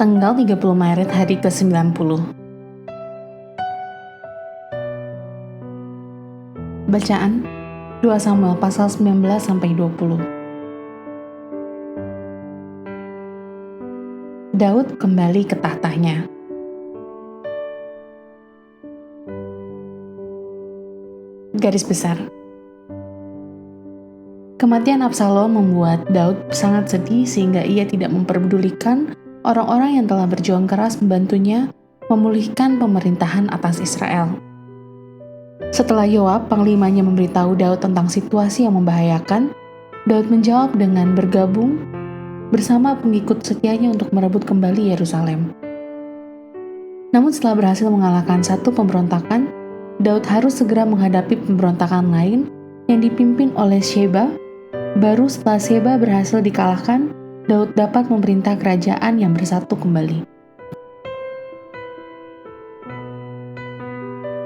Tanggal 30 Maret hari ke-90. Bacaan 2 Samuel pasal 19-20. Daud kembali ke tahtanya. Garis besar. Kematian Absalom membuat Daud sangat sedih sehingga ia tidak memperdulikan orang-orang yang telah berjuang keras membantunya memulihkan pemerintahan atas Israel. Setelah Yoab, panglimanya, memberitahu Daud tentang situasi yang membahayakan, Daud menjawab dengan bergabung bersama pengikut setianya untuk merebut kembali Yerusalem. Namun setelah berhasil mengalahkan satu pemberontakan, Daud harus segera menghadapi pemberontakan lain yang dipimpin oleh Sheba. Baru setelah Sheba berhasil dikalahkan, Daud dapat memerintah kerajaan yang bersatu kembali.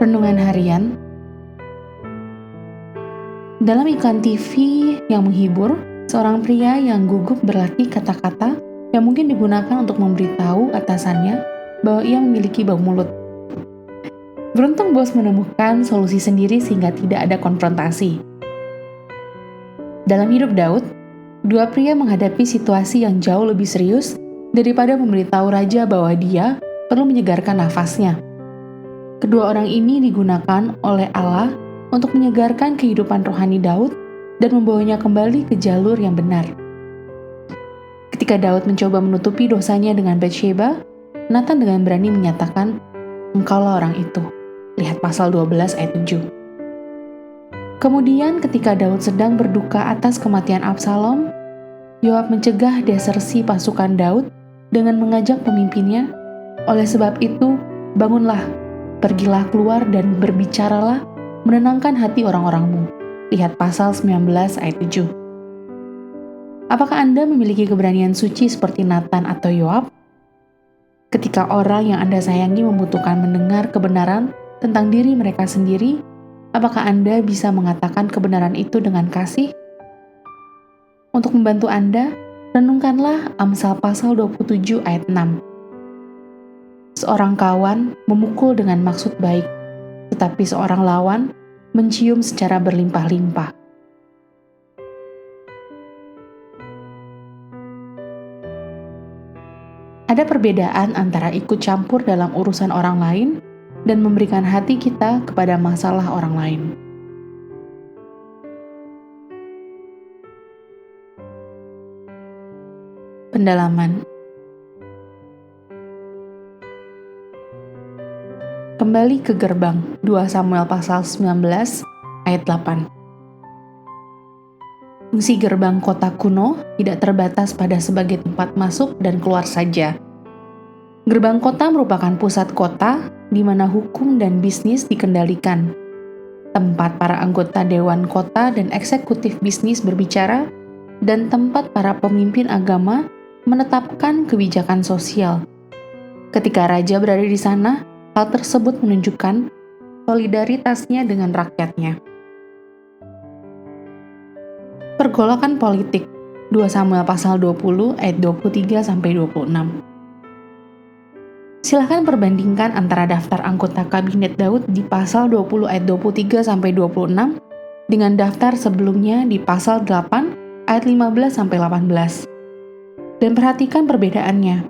Renungan harian. Dalam iklan TV yang menghibur, seorang pria yang gugup berlatih kata-kata yang mungkin digunakan untuk memberitahu atasannya bahwa ia memiliki bau mulut. Beruntung bos menemukan solusi sendiri sehingga tidak ada konfrontasi. Dalam hidup Daud, dua pria menghadapi situasi yang jauh lebih serius daripada memberitahu raja bahwa dia perlu menyegarkan nafasnya. Kedua orang ini digunakan oleh Allah untuk menyegarkan kehidupan rohani Daud dan membawanya kembali ke jalur yang benar. Ketika Daud mencoba menutupi dosanya dengan Batsheba, Nathan dengan berani menyatakan, "Engkaulah orang itu." Lihat pasal 12 ayat 7. Kemudian ketika Daud sedang berduka atas kematian Absalom, Yoab mencegah desersi pasukan Daud dengan mengajak pemimpinnya, "Oleh sebab itu, bangunlah, pergilah keluar dan berbicaralah, menenangkan hati orang-orangmu." Lihat pasal 19 ayat 7. Apakah Anda memiliki keberanian suci seperti Nathan atau Yoab? Ketika orang yang Anda sayangi membutuhkan mendengar kebenaran tentang diri mereka sendiri, apakah Anda bisa mengatakan kebenaran itu dengan kasih? Untuk membantu Anda, renungkanlah Amsal pasal 27 ayat 6. Seorang kawan memukul dengan maksud baik, tetapi seorang lawan mencium secara berlimpah-limpah. Ada perbedaan antara ikut campur dalam urusan orang lain dan memberikan hati kita kepada masalah orang lain. Pendalaman. Kembali ke gerbang, 2 Samuel pasal 19 ayat 8. Fungsi gerbang kota kuno tidak terbatas pada sebagai tempat masuk dan keluar saja. Gerbang kota merupakan pusat kota di mana hukum dan bisnis dikendalikan, tempat para anggota dewan kota dan eksekutif bisnis berbicara, dan tempat para pemimpin agama menetapkan kebijakan sosial. Ketika raja berada di sana, hal tersebut menunjukkan solidaritasnya dengan rakyatnya. Pergolakan politik, 2 Samuel pasal 20 ayat 23-26. Silahkan perbandingkan antara daftar anggota kabinet Daud di pasal 20 ayat 23-26 dengan daftar sebelumnya di pasal 8 ayat 15-18. Dan perhatikan perbedaannya.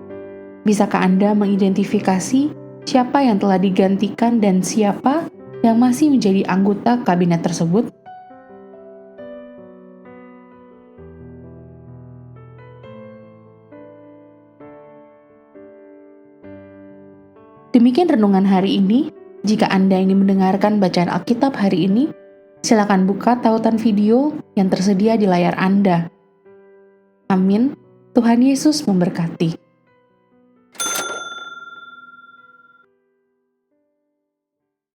Bisakah Anda mengidentifikasi siapa yang telah digantikan dan siapa yang masih menjadi anggota kabinet tersebut? Demikian renungan hari ini. Jika Anda ingin mendengarkan bacaan Alkitab hari ini, silakan buka tautan video yang tersedia di layar Anda. Amin. Tuhan Yesus memberkati.